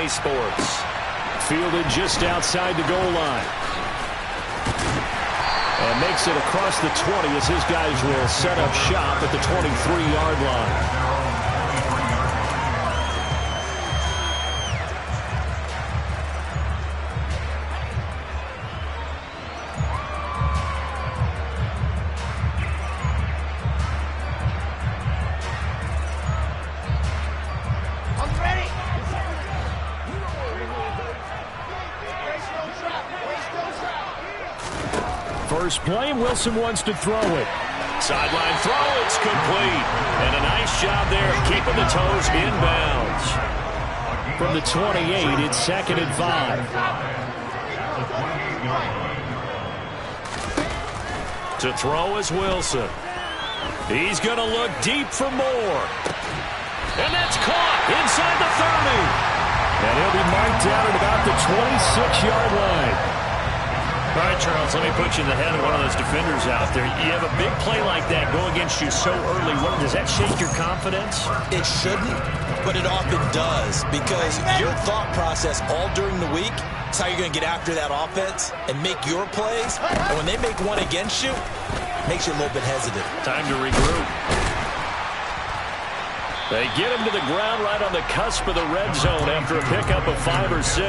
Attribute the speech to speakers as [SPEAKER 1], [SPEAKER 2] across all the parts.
[SPEAKER 1] Sports.
[SPEAKER 2] Fielded just outside the goal line. And makes it across the 20 as his guys will set up shop at the 23-yard line. First play, Wilson wants to throw it.
[SPEAKER 1] Sideline throw, it's complete. And a nice job there keeping the toes inbounds.
[SPEAKER 2] From the 28, it's 2nd and 5.
[SPEAKER 1] To throw is Wilson. He's going to look deep for more. And that's caught inside the 30.
[SPEAKER 2] And he'll be marked down at about the 26-yard line.
[SPEAKER 1] All right, Charles, let me put you in the head of one of those defenders out there. You have a big play like that go against you so early. Does that shake your confidence?
[SPEAKER 3] It shouldn't, but it often does, because your thought process all during the week is how you're going to get after that offense and make your plays. And when they make one against you, it makes you a little bit hesitant.
[SPEAKER 1] Time to regroup. They get him to the ground right on the cusp of the red zone after a pickup of 5 or 6.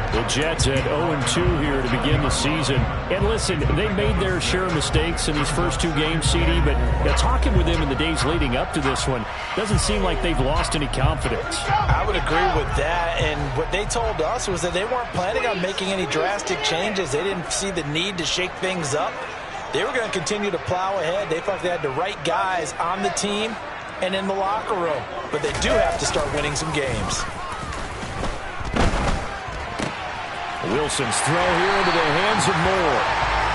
[SPEAKER 2] The Jets at 0-2 here to begin the season. And listen, they made their share of mistakes in these first 2 games, CD, but talking with them in the days leading up to this one, doesn't seem like they've lost any confidence.
[SPEAKER 4] I would agree with that, and what they told us was that they weren't planning on making any drastic changes. They didn't see the need to shake things up. They were going to continue to plow ahead. They felt they had the right guys on the team and in the locker room, but they do have to start winning some games.
[SPEAKER 2] Wilson's throw here into the hands of Moore.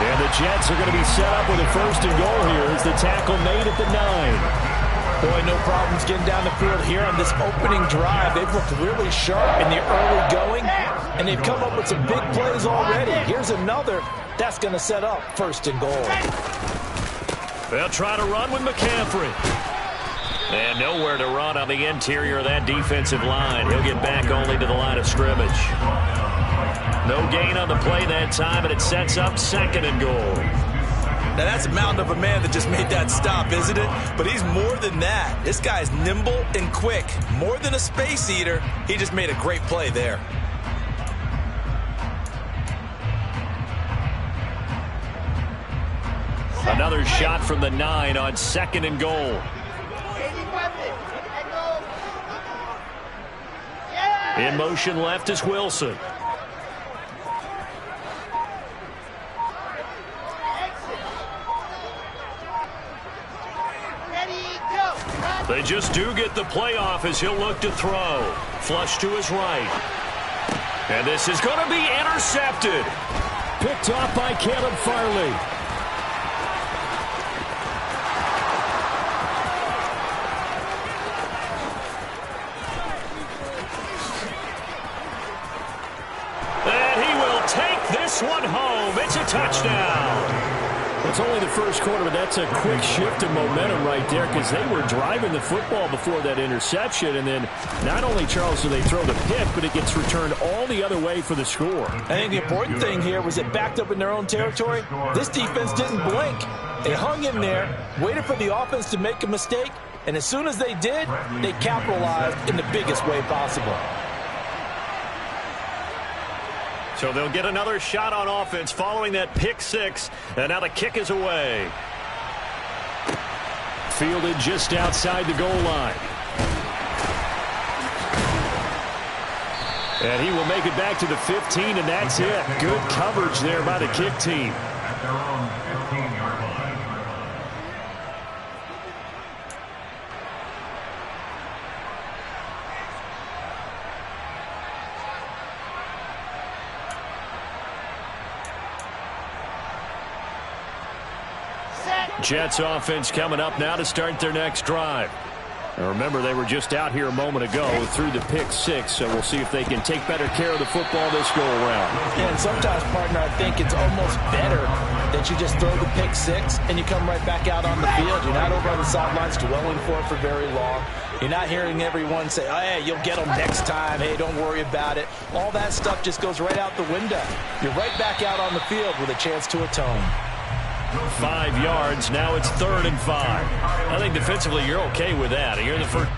[SPEAKER 2] And the Jets are going to be set up with a 1st and goal here as the tackle made at the 9.
[SPEAKER 4] Boy, no problems getting down the field here on this opening drive. They've looked really sharp in the early going, and they've come up with some big plays already. Here's another that's going to set up 1st and goal.
[SPEAKER 1] They'll try to run with McCaffrey. And nowhere to run on the interior of that defensive line. He'll get back only to the line of scrimmage. No gain on the play that time, and it sets up 2nd and goal.
[SPEAKER 3] Now, that's a mountain of a man that just made that stop, isn't it? But he's more than that. This guy's nimble and quick. More than a space eater, he just made a great play there.
[SPEAKER 1] Another shot from the 9 on 2nd and goal. In motion left is Wilson. They just do get the play off as he'll look to throw. Flush to his right. And this is going to be intercepted.
[SPEAKER 2] Picked off by Caleb Farley.
[SPEAKER 1] And he will take this one home. It's a touchdown.
[SPEAKER 2] It's only the first quarter, but that's a quick shift in momentum right there because they were driving the football before that interception. And then not only, Charles, do they throw the pick, but it gets returned all the other way for the score.
[SPEAKER 4] I think the important thing here was it backed up in their own territory. This defense didn't blink. They hung in there, waited for the offense to make a mistake, and as soon as they did, they capitalized in the biggest way possible.
[SPEAKER 1] So they'll get another shot on offense following that pick 6. And now the kick is away.
[SPEAKER 2] Fielded just outside the goal line. And he will make it back to the 15, and that's it. Good coverage there by the kick team.
[SPEAKER 1] Jets offense coming up now to start their next drive.
[SPEAKER 2] And remember, they were just out here a moment ago through the pick 6, so we'll see if they can take better care of the football this go-around.
[SPEAKER 4] Yeah, and sometimes, partner, I think it's almost better that you just throw the pick 6 and you come right back out on the field. You're not over on the sidelines dwelling for very long. You're not hearing everyone say, oh, hey, you'll get them next time. Hey, don't worry about it. All that stuff just goes right out the window. You're right back out on the field with a chance to atone.
[SPEAKER 1] 5 yards. Now it's 3rd and 5. I think defensively you're okay with that. You're the first.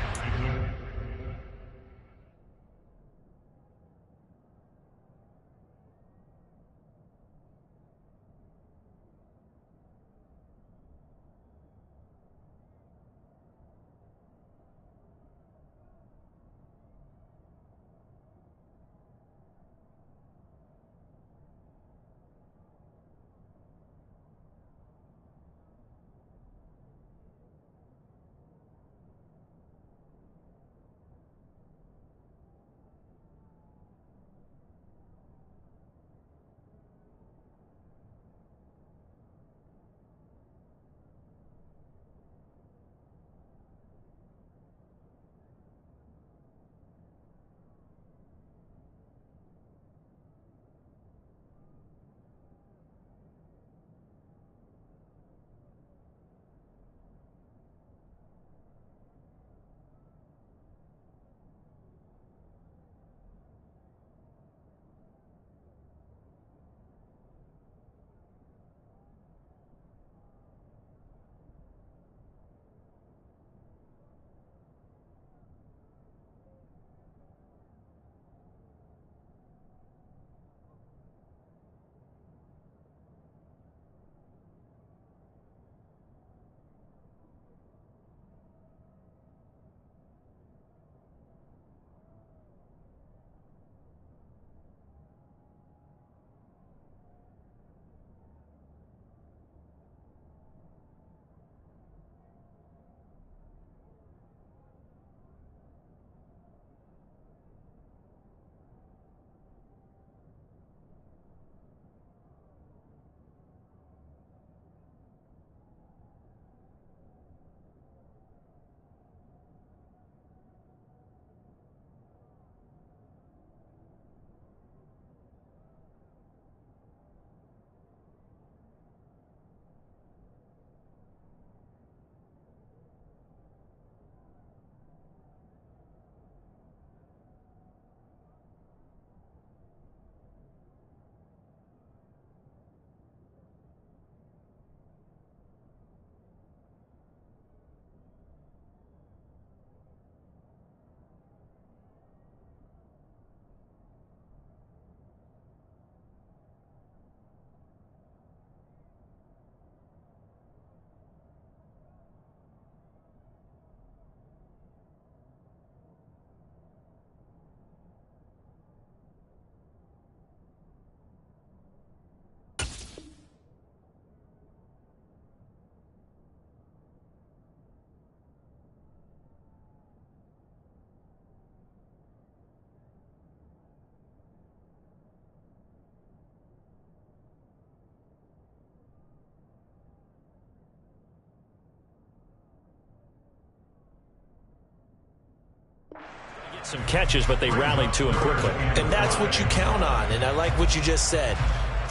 [SPEAKER 1] Some catches, but they rallied to him quickly.
[SPEAKER 3] And that's what you count on, and I like what you just said.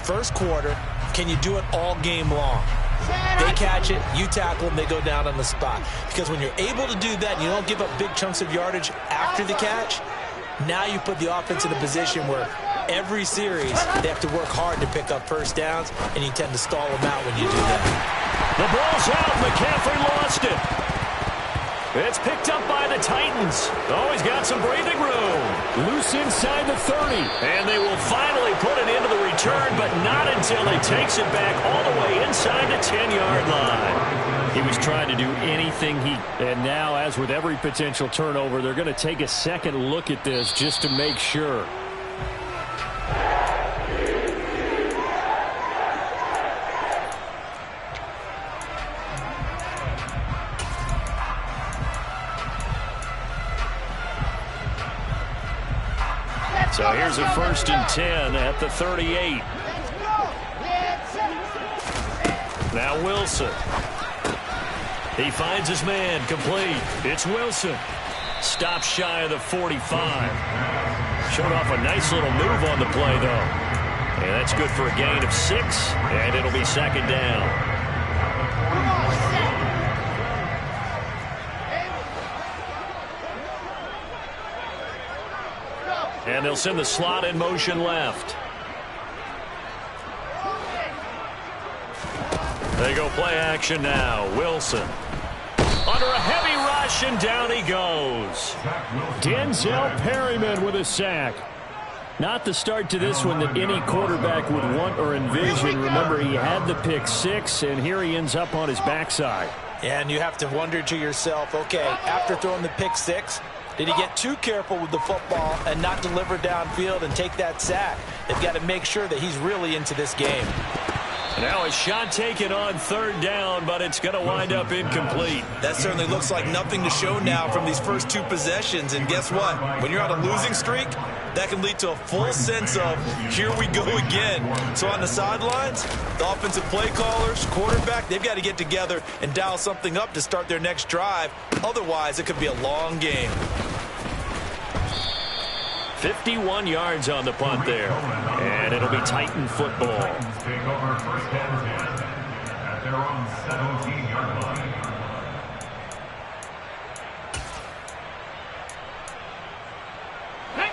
[SPEAKER 3] First quarter, can you do it all game long? They catch it, you tackle them, they go down on the spot. Because when you're able to do that, and you don't give up big chunks of yardage after the catch, now you put the offense in a position where every series they have to work hard to pick up first downs, and you tend to stall them out when you do that.
[SPEAKER 1] The ball's out. McCaffrey lost it. It's picked up by the Titans. Oh, he's got some breathing room. Loose inside the 30. And they will finally put it into the return, but not until he takes it back all the way inside the 10-yard line. He was trying to do anything and now, as with every potential turnover, they're going to take a second look at this just to make sure. So here's a 1st and 10 at the 38. Now Wilson. He finds his man, complete. It's Wilson. Stops shy of the 45. Showed off a nice little move on the play, though. And that's good for a gain of 6, and it'll be second down. And they'll send the slot in motion left. They go play action now. Wilson. Under a heavy rush, and down he goes.
[SPEAKER 2] Denzel Perryman with a sack. Not the start to this one that any quarterback would want or envision. Remember, he had the pick 6, and here he ends up on his backside.
[SPEAKER 4] And you have to wonder to yourself, okay, after throwing the pick 6, did he get too careful with the football and not deliver downfield and take that sack? They've got to make sure that he's really into this game.
[SPEAKER 1] Now a shot taken on third down, but it's going to wind up incomplete.
[SPEAKER 3] That certainly looks like nothing to show now from these first 2 possessions. And guess what? When you're on a losing streak, that can lead to a full sense of, here we go again. So on the sidelines, the offensive play callers, quarterback, they've got to get together and dial something up to start their next drive. Otherwise, it could be a long game.
[SPEAKER 1] 51 yards on the punt there. And it'll be Titan football.
[SPEAKER 5] Take over first and 10 at their own 17-yard line.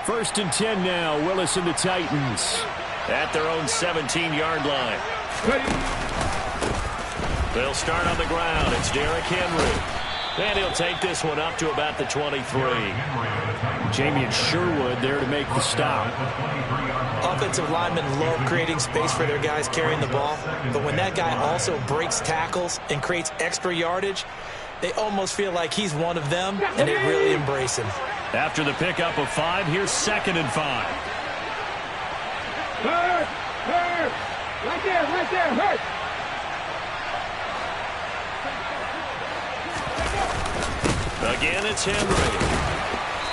[SPEAKER 2] First and 10 now. Willis and the Titans.
[SPEAKER 1] At their own 17-yard line. They'll start on the ground. It's Derrick Henry. And he'll take this one up to about the 23.
[SPEAKER 2] Jamie Sherwood there to make the stop.
[SPEAKER 4] Offensive linemen love creating space for their guys carrying the ball. But when that guy also breaks tackles and creates extra yardage, they almost feel like he's one of them, and they really embrace him.
[SPEAKER 2] After the pickup of 5, here's 2nd and 5.
[SPEAKER 6] Hurt! Right there, hurt!
[SPEAKER 1] Again, it's Henry.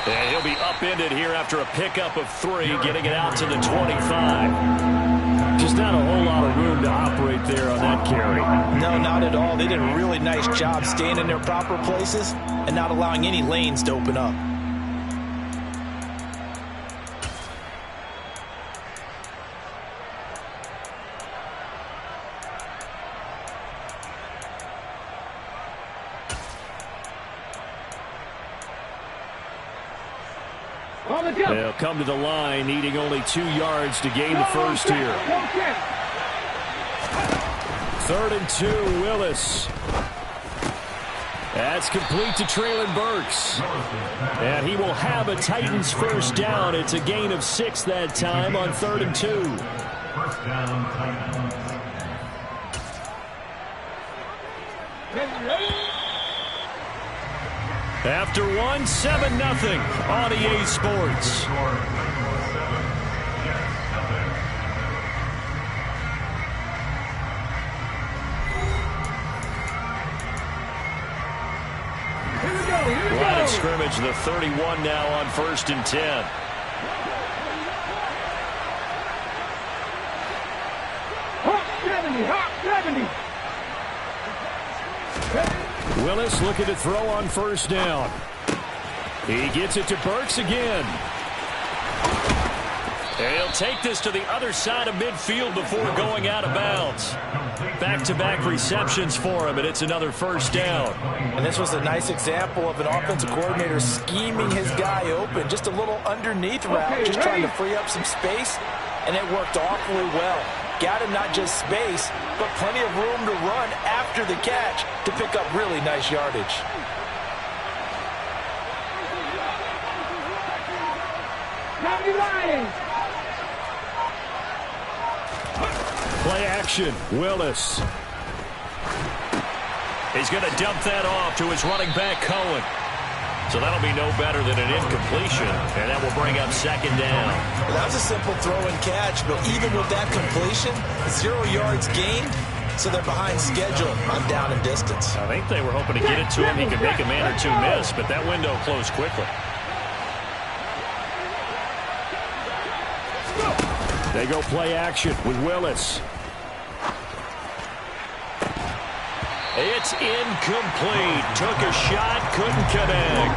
[SPEAKER 1] And he'll be upended here after a pickup of 3, getting it out to the 25.
[SPEAKER 2] Just not a whole lot of room to operate there on that carry.
[SPEAKER 4] No, not at all. They did a really nice job staying in their proper places and not allowing any lanes to open up.
[SPEAKER 2] They'll come to the line, needing only 2 yards to gain the first here. 3rd and 2, Willis. That's complete to Traylon Burks. And he will have a Titans first down. It's a gain of 6 that time on 3rd and 2.
[SPEAKER 5] First down, Titans.
[SPEAKER 2] After 1, 7-0 on EA Sports.
[SPEAKER 1] Line of scrimmage, the 31 now on 1st and 10.
[SPEAKER 6] Hot 70.
[SPEAKER 2] Willis looking to throw on 1st down. He gets it to Burks again.
[SPEAKER 1] And he'll take this to the other side of midfield before going out of bounds. Back-to-back receptions for him, and it's another first down.
[SPEAKER 4] And this was a nice example of an offensive coordinator scheming his guy open. Just a little underneath route, just trying to free up some space, and it worked awfully well. Got him not just space, but plenty of room to run after the catch to pick up really nice yardage.
[SPEAKER 2] Play action, Willis.
[SPEAKER 1] He's going to dump that off to his running back, Cohen. So that'll be no better than an incompletion, and that will bring up 2nd down.
[SPEAKER 3] Well, that was a simple throw and catch, but even with that completion, 0 yards gained, so they're behind schedule on down and distance.
[SPEAKER 1] I think they were hoping to get it to him. He could make a man or 2 miss, but that window closed quickly.
[SPEAKER 2] They go play action with Willis.
[SPEAKER 1] It's incomplete. Took a shot, couldn't connect.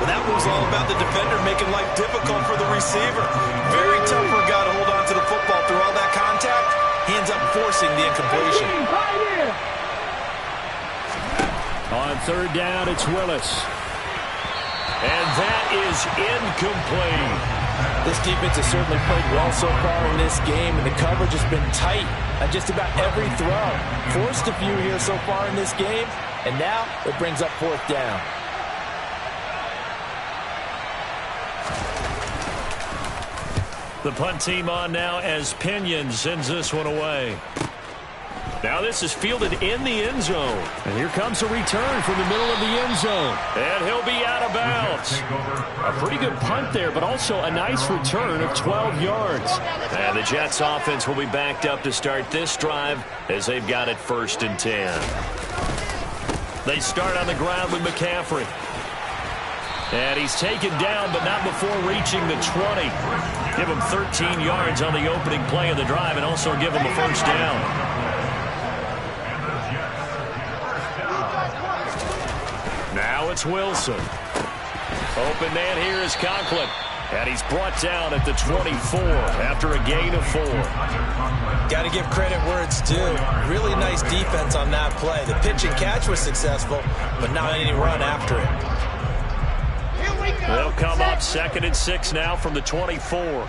[SPEAKER 3] Well, that was all about the defender making life difficult for the receiver. Very tough for a guy to hold on to the football through all that contact. He ends up forcing the incompletion.
[SPEAKER 2] On third down, it's Willis.
[SPEAKER 1] And that is incomplete.
[SPEAKER 4] This defense has certainly played well so far in this game, and the coverage has been tight on just about every throw. Forced a few here so far in this game, and now it brings up fourth down.
[SPEAKER 1] The punt team on now as Pinion sends this one away. Now this is fielded in the end zone.
[SPEAKER 2] And here comes a return from the middle of the end zone.
[SPEAKER 1] And he'll be out of bounds.
[SPEAKER 2] A pretty good punt there, but also a nice return of 12 yards.
[SPEAKER 1] And the Jets offense will be backed up to start this drive as they've got it 1st and 10. They start on the ground with McCaffrey. And he's taken down, but not before reaching the 20. Give him 13 yards on the opening play of the drive and also give him a 1st down. Now it's Wilson. Open man here is Conklin. And he's brought down at the 24 after a gain of 4.
[SPEAKER 3] Got to give credit where it's due. Really nice defense on that play. The pitch and catch was successful, but not any run after it.
[SPEAKER 1] They'll come up 2nd and 6 now from the 24.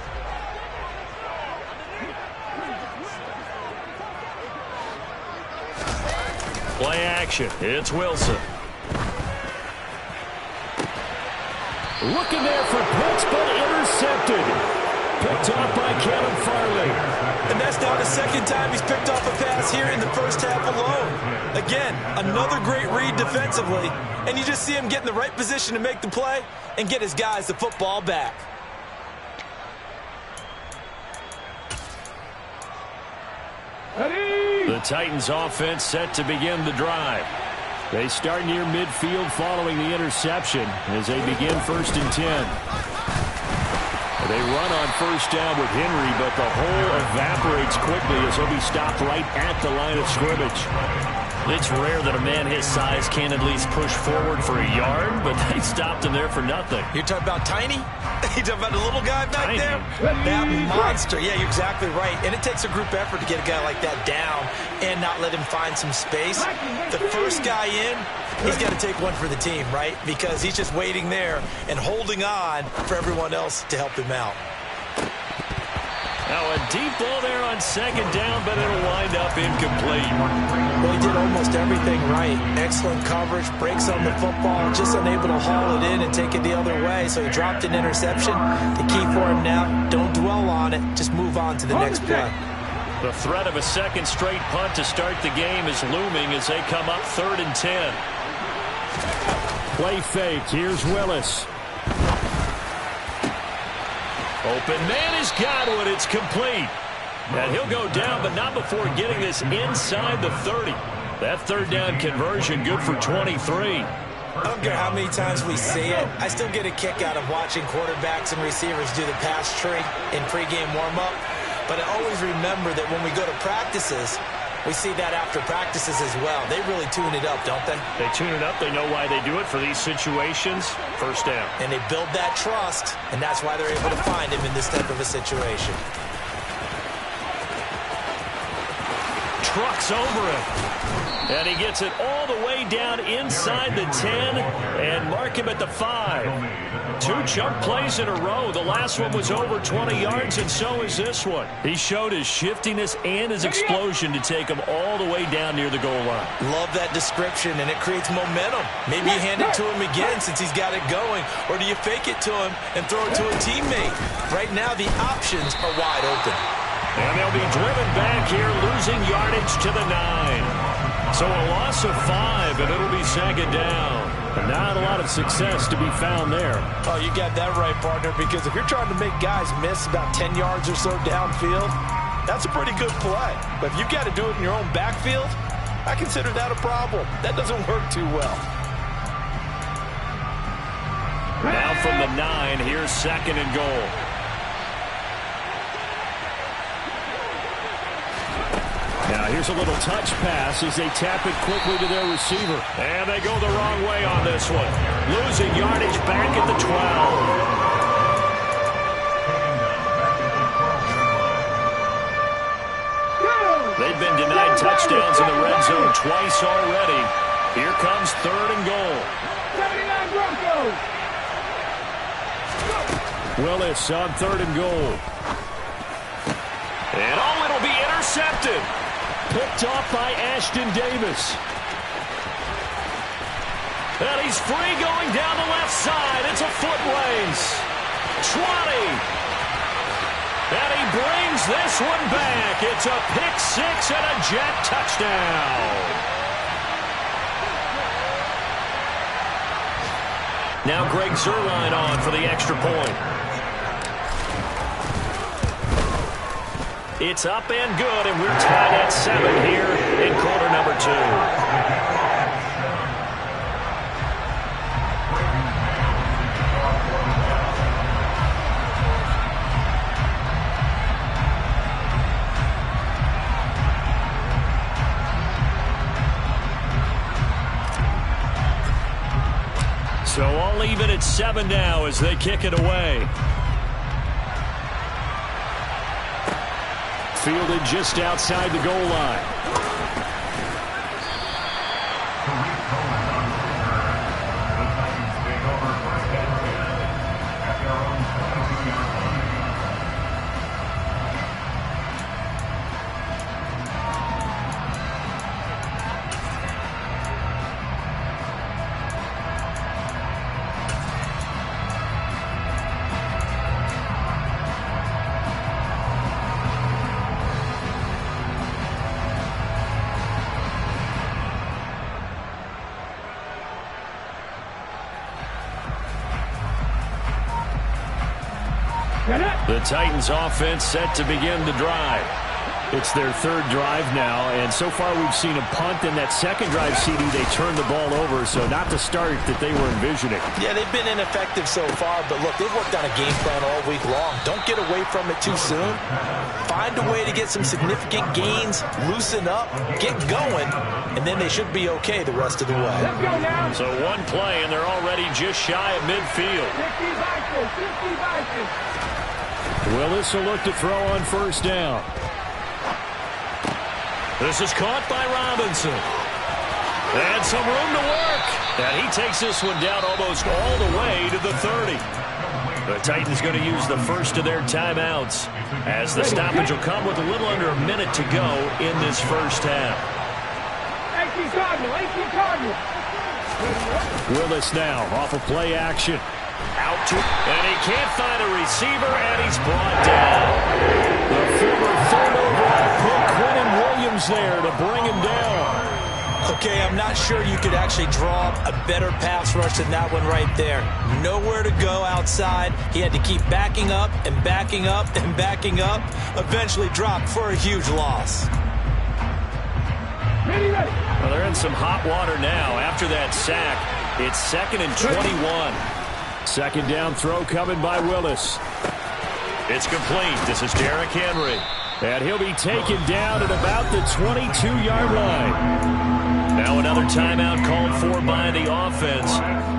[SPEAKER 1] Play action. It's Wilson.
[SPEAKER 2] Looking there for Pitts, but intercepted. Picked off by Kevin Farley.
[SPEAKER 3] And that's now the 2nd time he's picked off a pass here in the first half alone. Again, another great read defensively. And you just see him get in the right position to make the play and get his guys the football back.
[SPEAKER 1] The Titans offense set to begin the drive.
[SPEAKER 2] They start near midfield following the interception as they begin 1st and 10. They run on 1st down with Henry, but the hole evaporates quickly as he'll be stopped right at the line of scrimmage.
[SPEAKER 1] It's rare that a man his size can at least push forward for a yard, but they stopped him there for nothing.
[SPEAKER 3] You're talking about Tiny? You talking about the little guy back
[SPEAKER 1] Tiny.
[SPEAKER 3] there? That monster. Yeah, you're exactly right. And it takes a group effort to get a guy like that down and not let him find some space. The first guy in, he's got to take one for the team, right? Because he's just waiting there and holding on for everyone else to help him out.
[SPEAKER 1] Now a deep ball there on 2nd down, but it'll wind up incomplete.
[SPEAKER 4] Well, he did almost everything right. Excellent coverage, breaks on the football, just unable to haul it in and take it the other way. So he dropped an interception. The key for him now, don't dwell on it. Just move on to the next play.
[SPEAKER 1] The threat of a 2nd straight punt to start the game is looming as they come up 3rd and 10.
[SPEAKER 2] Play fake. Here's Willis.
[SPEAKER 1] Open man is Godwin. It's complete. And he'll go down, but not before getting this inside the 30. That 3rd down conversion good for 23.
[SPEAKER 3] I don't care how many times we see it. I still get a kick out of watching quarterbacks and receivers do the pass tree in pregame warm-up. But I always remember that when we go to practices, we see that after practices as well. They really tune it up, don't they?
[SPEAKER 1] They tune it up. They know why they do it for these situations. 1st down.
[SPEAKER 3] And they build that trust, and that's why they're able to find him in this type of a situation.
[SPEAKER 1] Trucks over him. And he gets it all the way down inside the 10 and mark him at the 5. 2 jump plays in a row. The last one was over 20 yards, and so is this one. He showed his shiftiness and his explosion to take him all the way down near the goal line.
[SPEAKER 3] Love that description, and it creates momentum. Maybe you hand it to him again since he's got it going, or do you fake it to him and throw it to a teammate? Right now, the options are wide open.
[SPEAKER 1] And they'll be driven back here, losing yardage to the 9. So a loss of 5, and it'll be 2nd down.
[SPEAKER 2] And not a lot of success to be found there.
[SPEAKER 4] Oh, you got that right, partner, because if you're trying to make guys miss about 10 yards or so downfield, that's a pretty good play. But if you've got to do it in your own backfield, I consider that a problem. That doesn't work too well.
[SPEAKER 1] Now from the 9, here's 2nd and goal. Now
[SPEAKER 2] Here's a little touch pass as they tap it quickly to their receiver.
[SPEAKER 1] And they go the wrong way on this one. Losing yardage back at the 12. They've been denied touchdowns in the red zone twice already. Here comes 3rd and goal.
[SPEAKER 6] 79 Broncos.
[SPEAKER 2] Willis on 3rd and goal.
[SPEAKER 1] And it'll be intercepted.
[SPEAKER 2] Picked off by Ashton Davis.
[SPEAKER 1] And he's free going down the left side. It's a foot race. 20. And he brings this one back. It's a pick 6 and a Jet touchdown. Now Greg Zuerlein on for the extra point. It's up and good, and we're tied at 7 here in quarter number 2. So all even at 7 now as they kick it away.
[SPEAKER 2] Fielded just outside the goal line.
[SPEAKER 1] The Titans offense set to begin the drive.
[SPEAKER 2] It's their 3rd drive now, and so far we've seen a punt. In that 2nd drive, CD, they turned the ball over, so not the start that they were envisioning.
[SPEAKER 4] Yeah, they've been ineffective so far, but look, they've worked on a game plan all week long. Don't get away from it too soon. Find a way to get some significant gains, loosen up, get going, and then they should be okay the rest of the way.
[SPEAKER 6] Let's go now.
[SPEAKER 1] So one play, and they're already just shy of midfield.
[SPEAKER 6] 50 Vikings, 50 Vikings.
[SPEAKER 2] Willis will look to throw on 1st down.
[SPEAKER 1] This is caught by Robinson. And some room to work. And he takes this one down almost all the way to the 30. The Titans going to use the first of their timeouts as the stoppage will come with a little under a minute to go in this first half.
[SPEAKER 6] 18 Cardinal.
[SPEAKER 2] Willis now off of play action.
[SPEAKER 1] Out to, and he can't find a receiver, and he's brought down.
[SPEAKER 2] The former 3rd overall pick, Quentin Williams, there to bring him down.
[SPEAKER 4] Okay, I'm not sure you could actually draw a better pass rush than that one right there. Nowhere to go outside. He had to keep backing up and backing up and backing up. Eventually dropped for a huge loss.
[SPEAKER 6] Ready.
[SPEAKER 1] Well, they're in some hot water now after that sack. It's 2nd and 21.
[SPEAKER 2] 2nd down throw coming by Willis.
[SPEAKER 1] It's complete. This is Derrick Henry.
[SPEAKER 2] And he'll be taken down at about the 22-yard line.
[SPEAKER 1] Now another timeout called for by the offense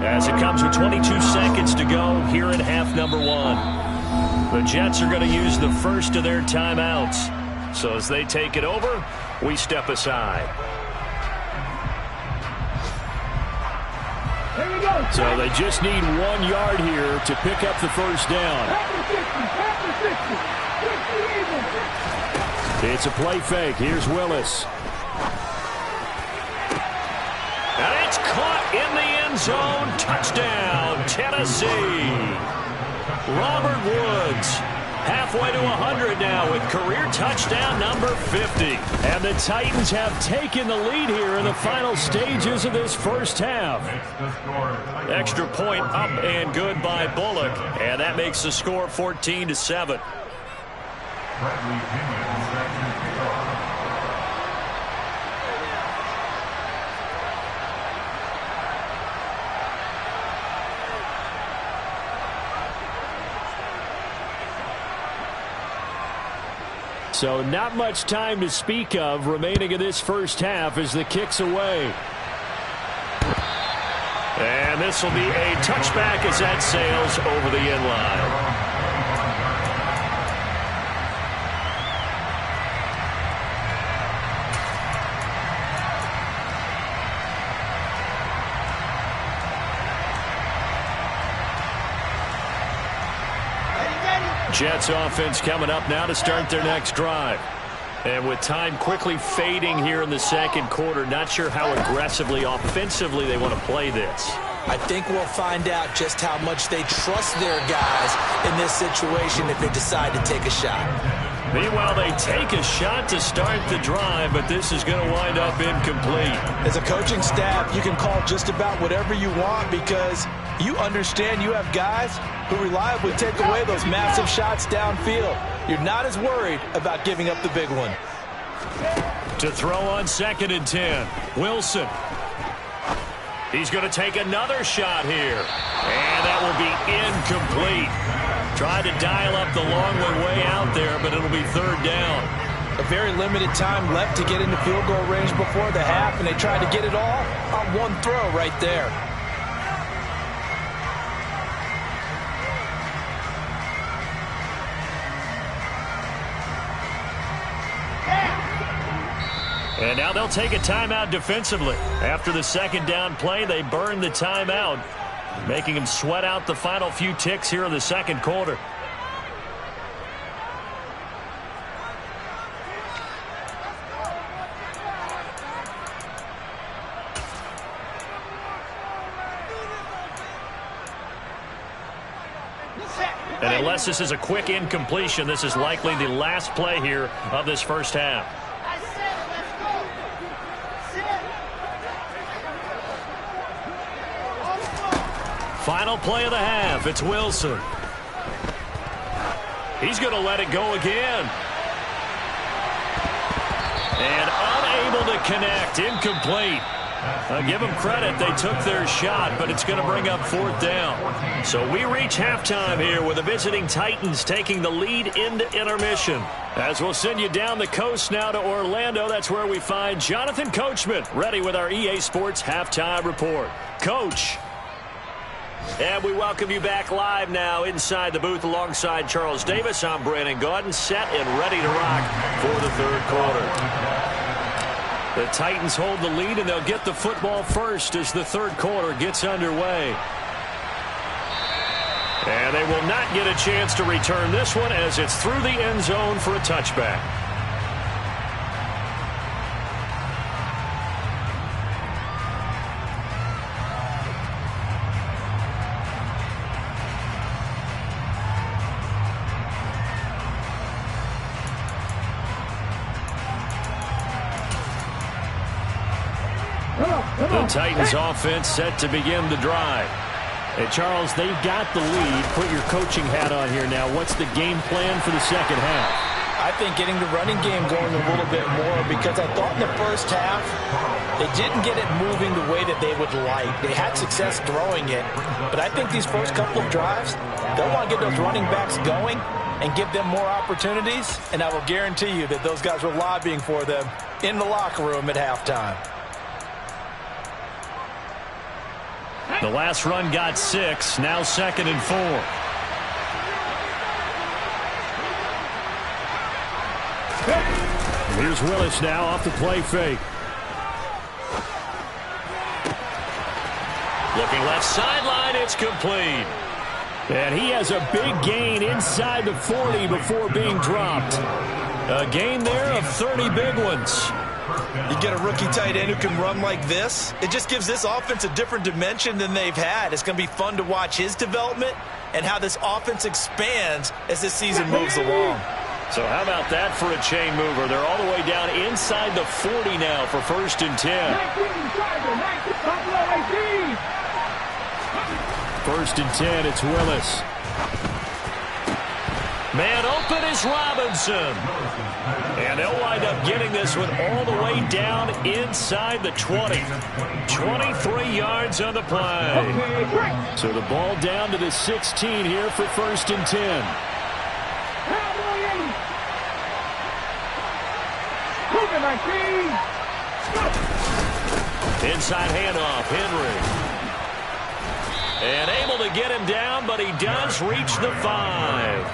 [SPEAKER 1] as it comes with 22 seconds to go here in half number 1. The Jets are going to use the first of their timeouts. So as they take it over, we step aside.
[SPEAKER 6] Here we go.
[SPEAKER 2] So they just need 1 yard here to pick up the 1st down. It's a play fake. Here's Willis.
[SPEAKER 1] And it's caught in the end zone. Touchdown, Tennessee. Robert Woods halfway to 100 now with career touchdown number 50.
[SPEAKER 2] And the Titans have taken the lead here in the final stages of this first half.
[SPEAKER 1] Extra point up and good by Bullock. And that makes the score 14-7.
[SPEAKER 2] So not much time to speak of remaining in this first half as the kick's away.
[SPEAKER 1] And this will be a touchback as that sails over the end line. Jets offense coming up now to start their next drive. And with time quickly fading here in the second quarter, not sure how aggressively, offensively they want to play this.
[SPEAKER 3] I think we'll find out just how much they trust their guys in this situation if they decide to take a shot.
[SPEAKER 1] Meanwhile, they take a shot to start the drive, but this is going to wind up incomplete.
[SPEAKER 4] As a coaching staff, you can call just about whatever you want because you understand you have guys who reliably take away those massive shots downfield. You're not as worried about giving up the big one.
[SPEAKER 1] To throw on 2nd and 10, Wilson. He's going to take another shot here. And that will be incomplete. Tried to dial up the long one way out there, but it'll be 3rd down.
[SPEAKER 4] A very limited time left to get into field goal range before the half, and they tried to get it all on one throw right there.
[SPEAKER 1] And now they'll take a timeout defensively. After the 2nd down play, they burn the timeout, making them sweat out the final few ticks here in the second quarter. And unless this is a quick incompletion, this is likely the last play here of this first half. Final play of the half. It's Wilson. He's going to let it go again. And unable to connect. Incomplete. Give them credit. They took their shot, but it's going to bring up 4th down. So we reach halftime here with the visiting Titans taking the lead into intermission. As we'll send you down the coast now to Orlando, that's where we find Jonathan Coachman ready with our EA Sports Halftime Report. Coach. And we welcome you back live now inside the booth alongside Charles Davis. I'm Brandon Gaudin, set and ready to rock for the 3rd quarter. The Titans hold the lead, and they'll get the football first as the 3rd quarter gets underway. And they will not get a chance to return this one as it's through the end zone for a touchback. The Titans offense set to begin the drive.
[SPEAKER 2] Hey, Charles, they've got the lead. Put your coaching hat on here now. What's the game plan for the second half?
[SPEAKER 4] I think getting the running game going a little bit more because I thought in the first half they didn't get it moving the way that they would like. They had success throwing it, but I think these first couple of drives, they'll want to get those running backs going and give them more opportunities, and I will guarantee you that those guys were lobbying for them in the locker room at halftime.
[SPEAKER 1] The last run got 6, now 2nd and 4.
[SPEAKER 2] Here's Willis now off the play fake.
[SPEAKER 1] Looking left sideline, it's complete.
[SPEAKER 2] And he has a big gain inside the 40 before being dropped.
[SPEAKER 1] A gain there of 30 big ones.
[SPEAKER 3] You get a rookie tight end who can run like this, it just gives this offense a different dimension than they've had. It's going to be fun to watch his development and how this offense expands as this season moves along.
[SPEAKER 1] So how about that for a chain mover? They're all the way down inside the 40 now for 1st and 10.
[SPEAKER 2] 1st and 10, it's Willis.
[SPEAKER 1] Man open is Robinson. And they'll wind up getting this one all the way down inside the 20. 23 yards on the play.
[SPEAKER 2] So the ball down to the 16 here for 1st and 10.
[SPEAKER 6] Right, Pete.
[SPEAKER 1] Inside handoff, Henry. And able to get him down, but he does reach the 5.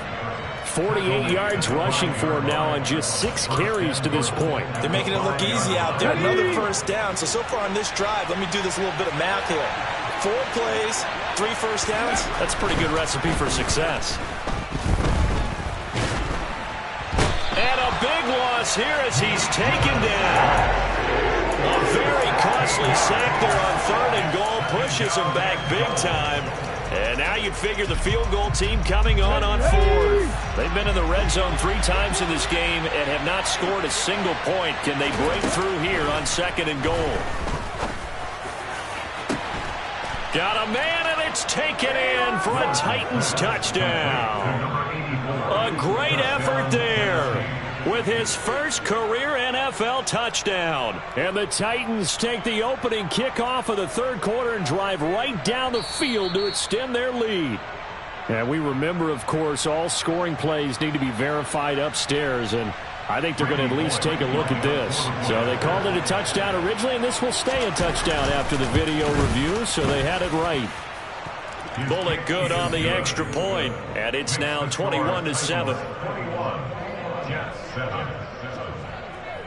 [SPEAKER 2] 48 yards rushing for him now on just 6 carries to this point.
[SPEAKER 4] They're making it look easy out there. Another first down. So far on this drive, let me do this little bit of math here. 4 plays, 3 first downs.
[SPEAKER 1] That's a pretty good recipe for success. And a big loss here as he's taken down. A very costly sack there on 3rd and goal. Pushes him back big time. And now you figure the field goal team coming on 4th. They've been in the red zone 3 times in this game and have not scored a single point. Can they break through here on 2nd and goal? Got a man, and it's taken in for a Titans touchdown. A great effort there with his first career NFL touchdown.
[SPEAKER 2] And the Titans take the opening kickoff of the 3rd quarter and drive right down the field to extend their lead. And we remember, of course, all scoring plays need to be verified upstairs, and I think they're going to at least take a look at this. So they called it a touchdown originally, and this will stay a touchdown after the video review, so they had it right.
[SPEAKER 1] Bullet good on the extra point, and it's now 21-7.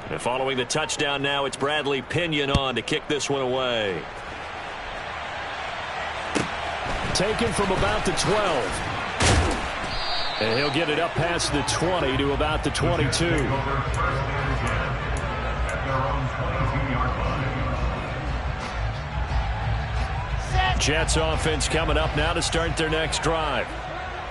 [SPEAKER 1] And following the touchdown now, it's Bradley Pinion on to kick this one away.
[SPEAKER 2] Taken from about the 12. And he'll get it up past the 20 to about the 22.
[SPEAKER 1] Jets offense coming up now to start their next drive.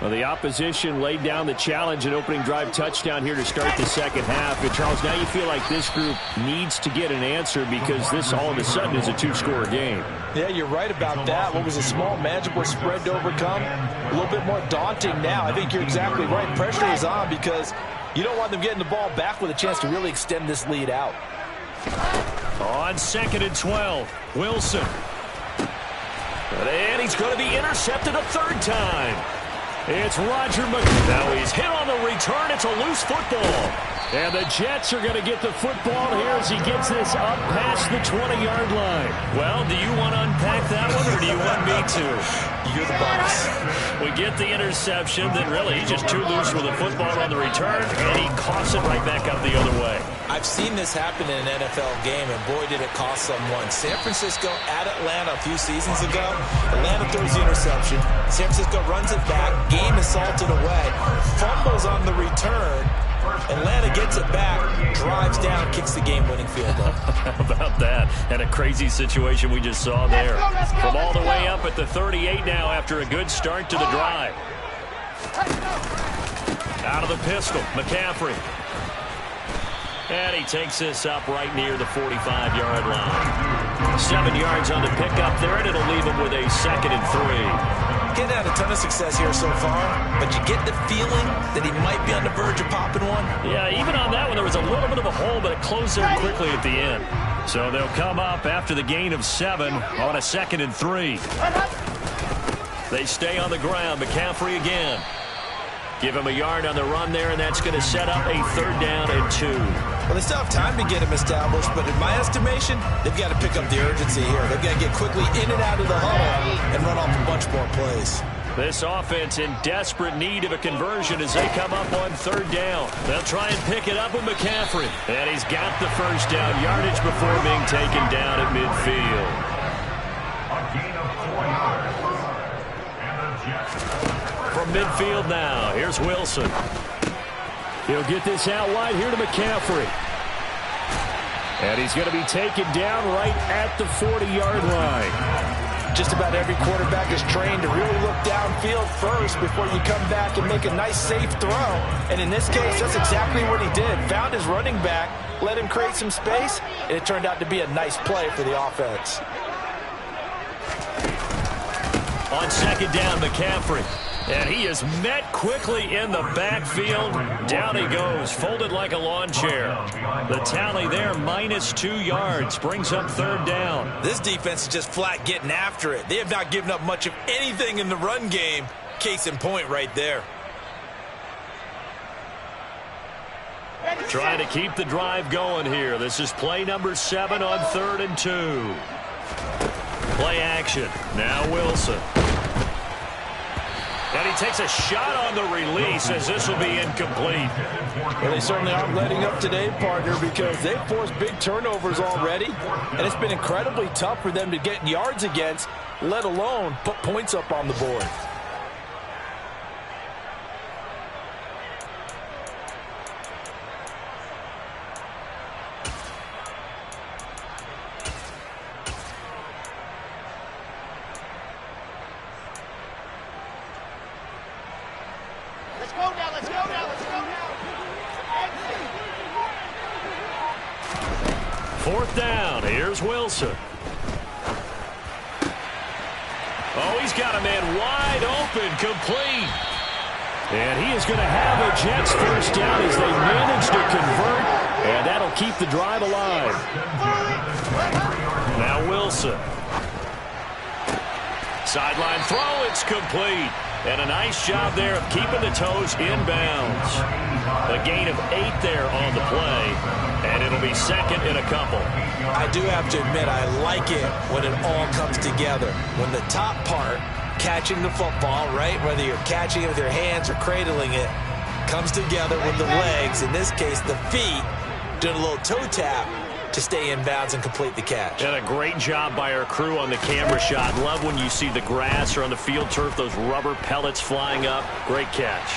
[SPEAKER 2] Well, the opposition laid down the challenge and opening drive touchdown here to start the 2nd half. And Charles, now you feel like this group needs to get an answer because this all of a sudden is a 2-score game.
[SPEAKER 4] Yeah, you're right about that. What was a small, manageable spread to overcome, a little bit more daunting now. I think you're exactly right. Pressure is on because you don't want them getting the ball back with a chance to really extend this lead out.
[SPEAKER 1] On 2nd and 12, Wilson. And he's going to be intercepted a 3rd time.
[SPEAKER 2] It's Roger McCoy.
[SPEAKER 1] Now he's hit on the return. It's a loose football.
[SPEAKER 2] And the Jets are going to get the football here as he gets this up past the 20-yard line.
[SPEAKER 1] Well, do you want to unpack that one, or do you want me to?
[SPEAKER 4] You're the boss.
[SPEAKER 1] We get the interception, then really he's just too loose with the football on the return, and he coughs it right back up the other way.
[SPEAKER 3] I've seen this happen in an NFL game, and boy, did it cost someone. San Francisco at Atlanta a few seasons ago. Atlanta throws the interception. San Francisco runs it back. Game is salted away. Fumbles on the return. Atlanta gets it back, drives down, kicks the game-winning field goal.
[SPEAKER 1] How about that? And a crazy situation we just saw there. From all the way up at the 38 now after a good start to the drive. Out of the pistol, McCaffrey. And he takes this up right near the 45-yard line. 7 yards on the pickup there, and it'll leave him with a 2nd and 3.
[SPEAKER 3] Getting had a ton of success here so far, but you get the feeling that he might be on the verge of popping one.
[SPEAKER 1] Yeah, even on that one, there was a little bit of a hole, but it closed there quickly at the end. So they'll come up after the gain of 7 on a 2nd and 3. They stay on the ground. McCaffrey again. Give him a yard on the run there, and that's going to set up a 3rd down and 2.
[SPEAKER 3] Well, they still have time to get him established, but in my estimation, they've got to pick up the urgency here. They've got to get quickly in and out of the huddle and run off a bunch more plays.
[SPEAKER 1] This offense in desperate need of a conversion as they come up on 3rd down. They'll try and pick it up with McCaffrey. And he's got the 1st down yardage before being taken down at midfield.
[SPEAKER 5] A gain of 4 yards. And the Jets.
[SPEAKER 1] From midfield now, here's Wilson.
[SPEAKER 2] He'll get this out wide here to McCaffrey. And he's going to be taken down right at the 40-yard line.
[SPEAKER 4] Just about every quarterback is trained to really look downfield first before you come back and make a nice, safe throw. And in this case, that's exactly what he did. Found his running back, let him create some space, and it turned out to be a nice play for the offense.
[SPEAKER 1] On 2nd down, McCaffrey. And he is met quickly in the backfield. Down he goes, folded like a lawn chair. The tally there, -2 yards, brings up 3rd down.
[SPEAKER 3] This defense is just flat getting after it. They have not given up much of anything in the run game. Case in point right there.
[SPEAKER 1] Trying to keep the drive going here. This is play number 7 on 3rd and 2. Play action. Now Wilson. And he takes a shot on the release as this will be incomplete.
[SPEAKER 4] Well, they certainly aren't letting up today, partner, because they've forced big turnovers already, and it's been incredibly tough for them to get yards against, let alone put points up on the board.
[SPEAKER 1] Fourth down. Here's Wilson. Oh, he's got a man wide open, complete.
[SPEAKER 2] And he is going to have a Jets first down as they manage to convert, and that'll keep the drive alive.
[SPEAKER 1] Now Wilson. Sideline throw, it's complete. And a nice job there of keeping the toes inbounds. A gain of 8 there on the play, and it'll be second in a couple.
[SPEAKER 3] I do have to admit, I like it when it all comes together. When the top part, catching the football, right, whether you're catching it with your hands or cradling it, comes together with the legs, in this case the feet, doing a little toe tap to stay in bounds and complete the catch.
[SPEAKER 1] And a great job by our crew on the camera shot. Love when you see the grass or on the field turf, those rubber pellets flying up. Great catch.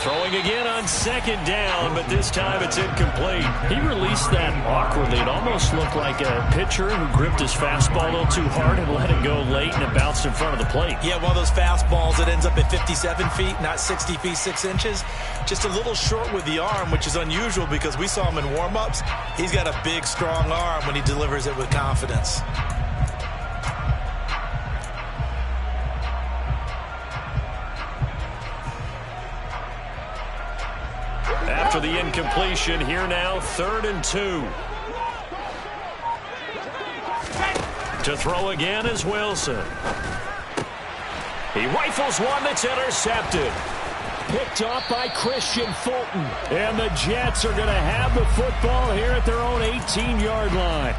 [SPEAKER 1] Throwing again on second down, but this time it's incomplete.
[SPEAKER 2] He released that awkwardly. It almost looked like a pitcher who gripped his fastball a little too hard and let it go late, and it bounced in front of the plate.
[SPEAKER 3] Yeah, one of those fastballs that ends up at 57 feet, not 60 feet, 6 inches. Just a little short with the arm, which is unusual because we saw him in warm-ups. He's got a big, strong arm when he delivers it with confidence.
[SPEAKER 1] After the incompletion, here now, 3rd and 2. To throw again is Wilson. He rifles one that's intercepted.
[SPEAKER 2] Picked off by Christian Fulton. And the Jets are going to have the football here at their own 18-yard line.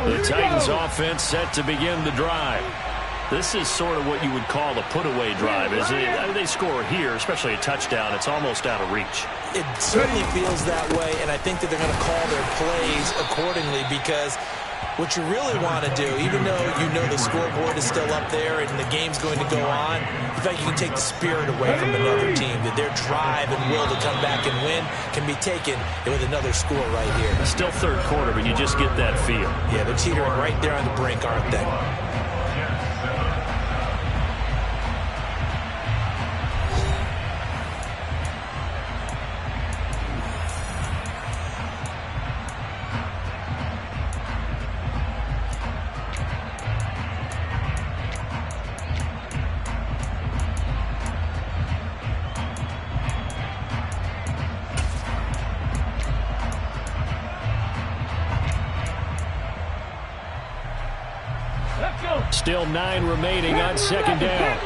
[SPEAKER 1] The Titans offense set to begin the drive. This is sort of what you would call a put-away drive, isn't it? I mean, they score here, especially a touchdown. It's almost out of reach.
[SPEAKER 3] It certainly feels that way, and I think that they're going to call their plays accordingly because what you really want to do, even though you know the scoreboard is still up there and the game's going to go on, in fact, you can take the spirit away from another team, that their drive and will to come back and win can be taken with another score right here.
[SPEAKER 1] Still third quarter, but you just get that feel.
[SPEAKER 3] Yeah, they're teetering right there on the brink, aren't they?
[SPEAKER 2] Still 9 remaining on second down.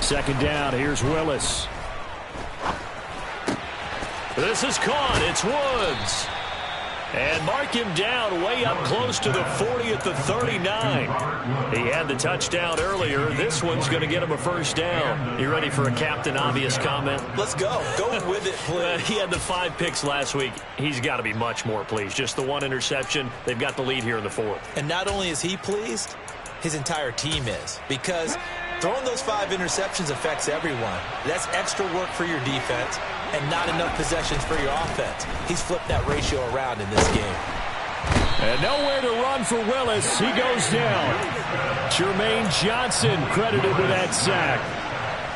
[SPEAKER 2] Second down, here's Willis.
[SPEAKER 1] This is caught. It's Woods. And mark him down way up close to the 40 at the 39. He had the touchdown earlier. This one's going to get him a first down. You ready for a Captain Obvious comment?
[SPEAKER 3] Let's go. Go with it, please.
[SPEAKER 1] He had the 5 picks last week. He's got to be much more pleased. Just the 1 interception. They've got the lead here in the 4th.
[SPEAKER 3] And not only is he pleased, his entire team is. Because throwing those 5 interceptions affects everyone. That's extra work for your defense and not enough possessions for your offense. He's flipped that ratio around in this game.
[SPEAKER 2] And nowhere to run for Willis. He goes down. Jermaine Johnson credited with that sack.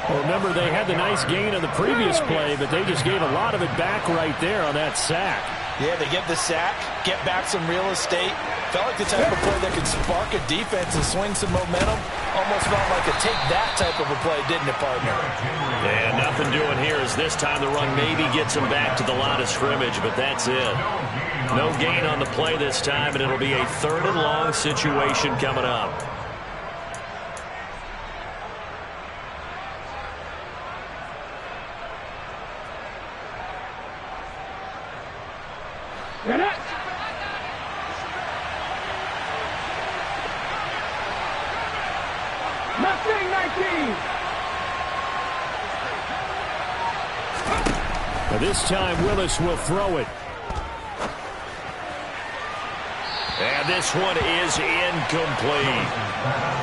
[SPEAKER 2] Well, remember, they had the nice gain on the previous play, but they just gave a lot of it back right there on that sack.
[SPEAKER 4] Yeah, they get the sack, get back some real estate. Felt like the type of play that could spark a defense and swing some momentum. Almost felt like a take that type of a play, didn't it, partner?
[SPEAKER 1] And nothing doing here as this time the run maybe gets him back to the line of scrimmage, but that's it. No gain on the play this time, and it'll be a 3rd and long situation coming up.
[SPEAKER 2] This time, Willis will throw it.
[SPEAKER 1] And this one is incomplete.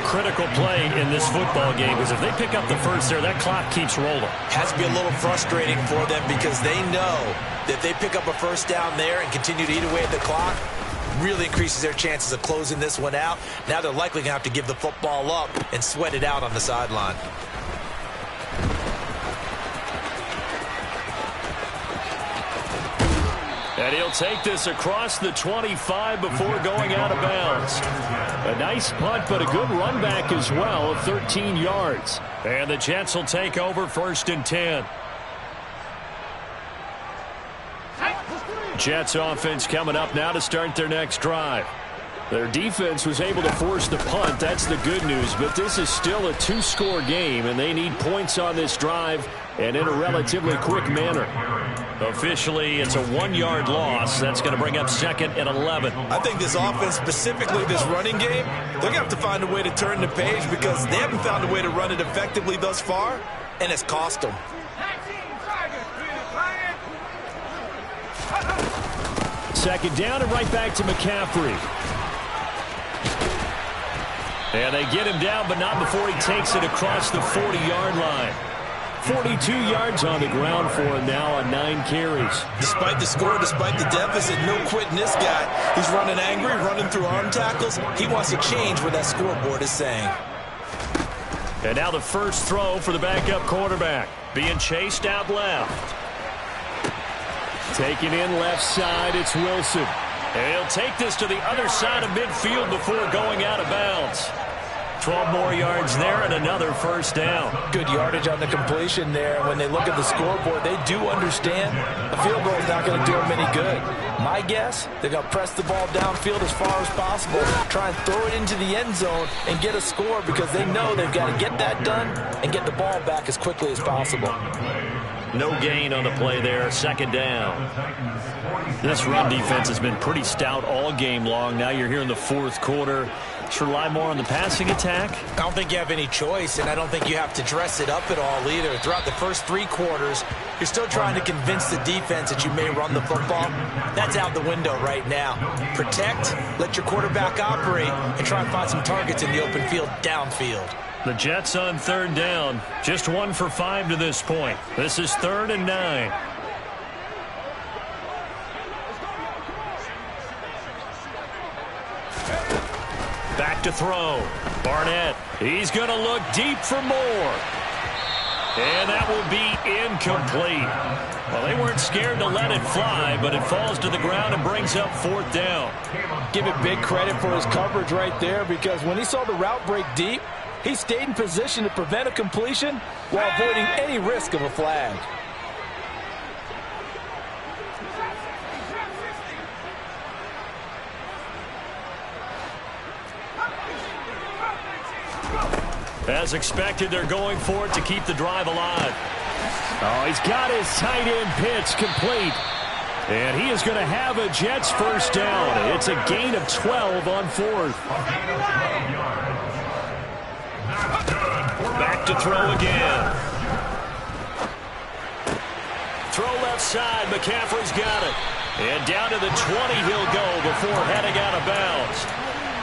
[SPEAKER 1] Critical play in this football game, because if they pick up the first there, that clock keeps rolling.
[SPEAKER 3] Has to be a little frustrating for them because they know that they pick up a first down there and continue to eat away at the clock, really increases their chances of closing this one out. Now they're likely going to have to give the football up and sweat it out on the sideline.
[SPEAKER 1] And he'll take this across the 25 before going out of bounds.
[SPEAKER 2] A nice punt, but a good run back as well of 13 yards.
[SPEAKER 1] And the Jets will take over 1st and 10.
[SPEAKER 2] Jets offense coming up now to start their next drive. Their defense was able to force the punt. That's the good news. But this is still a 2-score game, and they need points on this drive and in a relatively quick manner.
[SPEAKER 1] Officially, it's a 1-yard loss. That's going to bring up 2nd and 11.
[SPEAKER 3] I think this offense, specifically this running game, they're going to have to find a way to turn the page because they haven't found a way to run it effectively thus far, and it's cost them.
[SPEAKER 2] Second down and right back to McCaffrey.
[SPEAKER 1] And they get him down, but not before he takes it across the 40-yard line.
[SPEAKER 2] 42 yards on the ground for him now on 9 carries.
[SPEAKER 3] Despite the score, despite the deficit, no quitting this guy. He's running angry, running through arm tackles. He wants to change what that scoreboard is saying.
[SPEAKER 1] And now the first throw for the backup quarterback. Being chased out left.
[SPEAKER 2] Taken in left side, it's Wilson.
[SPEAKER 1] And he'll take this to the other side of midfield before going out of bounds. 12 more yards there and another first down.
[SPEAKER 4] Good yardage on the completion there. When they look at the scoreboard, they do understand a field goal is not going to do them any good. My guess, they're going to press the ball downfield as far as possible, try and throw it into the end zone and get a score because they know they've got to get that done and get the ball back as quickly as possible.
[SPEAKER 1] No gain on the play there. 2nd down. This run defense has been pretty stout all game long. Now you're here in the 4th quarter. Should rely more on the passing attack?
[SPEAKER 3] I don't think you have any choice, and I don't think you have to dress it up at all either. Throughout the first 3 quarters, you're still trying to convince the defense that you may run the football. That's out the window right now. Protect, let your quarterback operate, and try and find some targets in the open field downfield.
[SPEAKER 1] The Jets on 3rd down. Just 1 for 5 to this point. This is 3rd and 9. Back to throw. Barnett. He's going to look deep for more. And that will be incomplete. Well, they weren't scared to let it fly, but it falls to the ground and brings up 4th down.
[SPEAKER 4] Give it big credit for his coverage right there because when he saw the route break deep, he stayed in position to prevent a completion while avoiding any risk of a flag.
[SPEAKER 1] As expected, they're going for it to keep the drive alive.
[SPEAKER 2] Oh, he's got his tight end pitch complete. And he is going to have a Jets first down. It's a gain of 12 on fourth.
[SPEAKER 1] Back to throw again. Throw left side. McCaffrey's got it. And down to the 20 he'll go before heading out of bounds.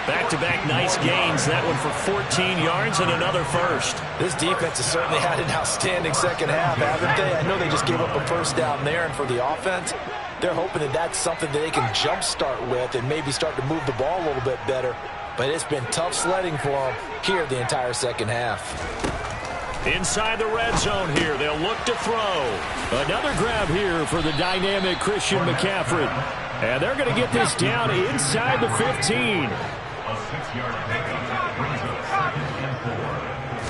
[SPEAKER 1] Back-to-back nice gains. That one for 14 yards and another first.
[SPEAKER 4] This defense has certainly had an outstanding second half, haven't they? I know they just gave up a first down there, and for the offense, they're hoping that that's something that they can jumpstart with and maybe start to move the ball a little bit better. But it's been tough sledding for them here the entire second half.
[SPEAKER 1] Inside the red zone here, they'll look to throw.
[SPEAKER 2] Another grab here for the dynamic Christian McCaffrey. And they're going to get this down inside the 15.
[SPEAKER 5] A 6-yard pickup brings up 2nd and 4.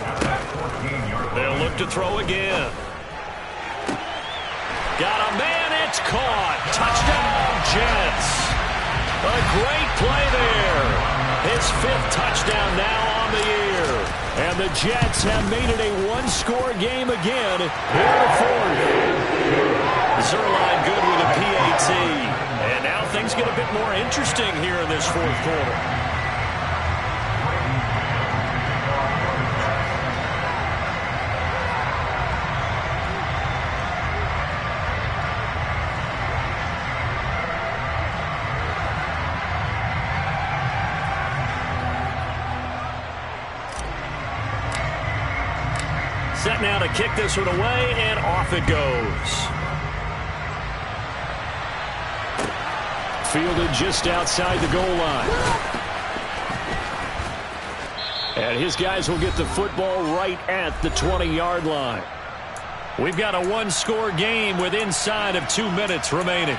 [SPEAKER 5] At that 14-yard line.
[SPEAKER 1] They'll look to throw again. Got a man, it's caught. Touchdown, Jets. A great play there. His 5th touchdown now on the year.
[SPEAKER 2] And the Jets have made it a one-score game again here in the fourth.
[SPEAKER 1] Zerline good with a PAT. And now things get a bit more interesting here in this fourth quarter. Set now to kick this one away, and off it goes.
[SPEAKER 2] Fielded just outside the goal line. And his guys will get the football right at the 20-yard line.
[SPEAKER 1] We've got a one-score game with inside of 2 minutes remaining.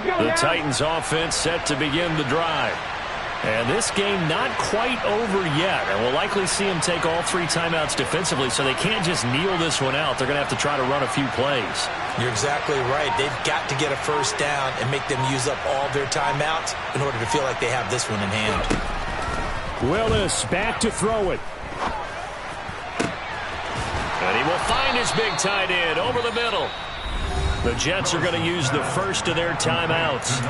[SPEAKER 1] The Titans offense set to begin the drive. And this game not quite over yet. And we'll likely see them take all 3 timeouts defensively, so they can't just kneel this one out. They're going to have to try to run a few plays.
[SPEAKER 3] You're exactly right. They've got to get a first down and make them use up all their timeouts in order to feel like they have this one in hand.
[SPEAKER 2] Willis back to throw it.
[SPEAKER 1] And he will find his big tight end over the middle. The Jets are going to use the first of their timeouts.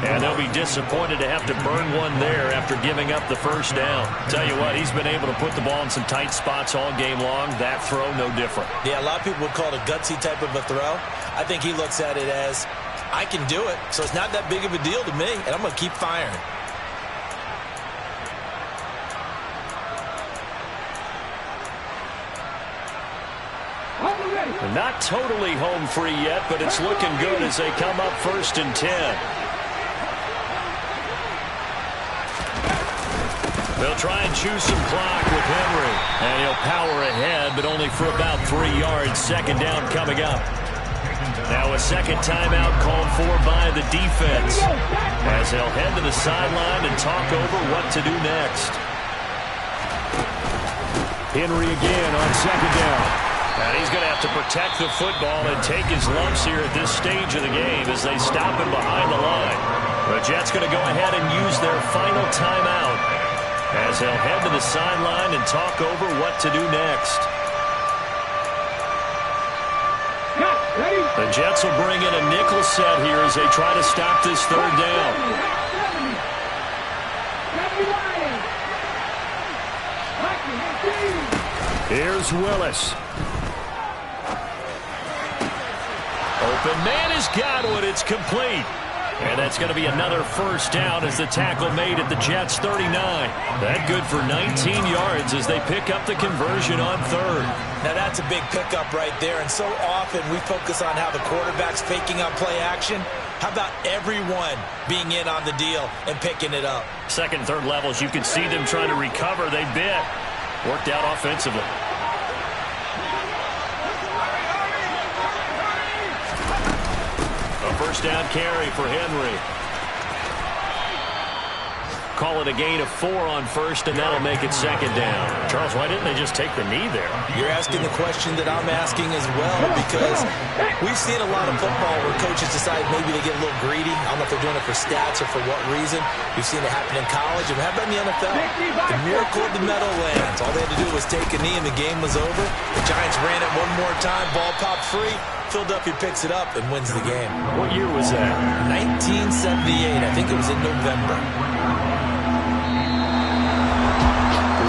[SPEAKER 1] And they'll be disappointed to have to burn one there after giving up the first down. Tell you what, he's been able to put the ball in some tight spots all game long. That throw, no different.
[SPEAKER 3] Yeah, a lot of people would call it a gutsy type of a throw. I think he looks at it as, I can do it, so it's not that big of a deal to me, and I'm going to keep firing.
[SPEAKER 1] Not totally home free yet, but it's looking good as they come up 1st and 10. They'll try and choose some clock with Henry. And he'll power ahead, but only for about 3 yards. 2nd down coming up. Now a second timeout called for by the defense, as they'll head to the sideline and talk over what to do next.
[SPEAKER 2] Henry again on 2nd down.
[SPEAKER 1] And he's going to have to protect the football and take his lumps here at this stage of the game as they stop him behind the line. The Jets going to go ahead and use their final timeout as they'll head to the sideline and talk over what to do next. The Jets will bring in a nickel set here as they try to stop this 3rd down.
[SPEAKER 2] Here's Willis.
[SPEAKER 1] Open man has got one. It's complete. And that's going to be another first down as the tackle made at the Jets' 39. That good for 19 yards as they pick up the conversion on 3rd.
[SPEAKER 3] Now that's a big pickup right there, and so often we focus on how the quarterback's faking on play action. How about everyone being in on the deal and picking it up?
[SPEAKER 1] 2nd and 3rd levels, you can see them trying to recover. They bit. Worked out offensively. First down carry for Henry. Call it a gain of 4 on first, and that'll make it second down.
[SPEAKER 2] Charles, why didn't they just take the knee there?
[SPEAKER 3] You're asking the question that I'm asking as well, because we've seen a lot of football where coaches decide maybe they get a little greedy. I don't know if they're doing it for stats or for what reason. We've seen it happen in college, and how about in the NFL? The miracle of the metal lands. All they had to do was take a knee, and the game was over. The Giants ran it one more time. Ball popped free. Phil Duffy picks it up and wins the game.
[SPEAKER 2] What year was that?
[SPEAKER 3] 1978. I think it was in November.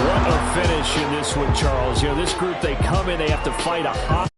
[SPEAKER 2] What a finish in this one, Charles. You know, this group, they come in, they have to fight a hot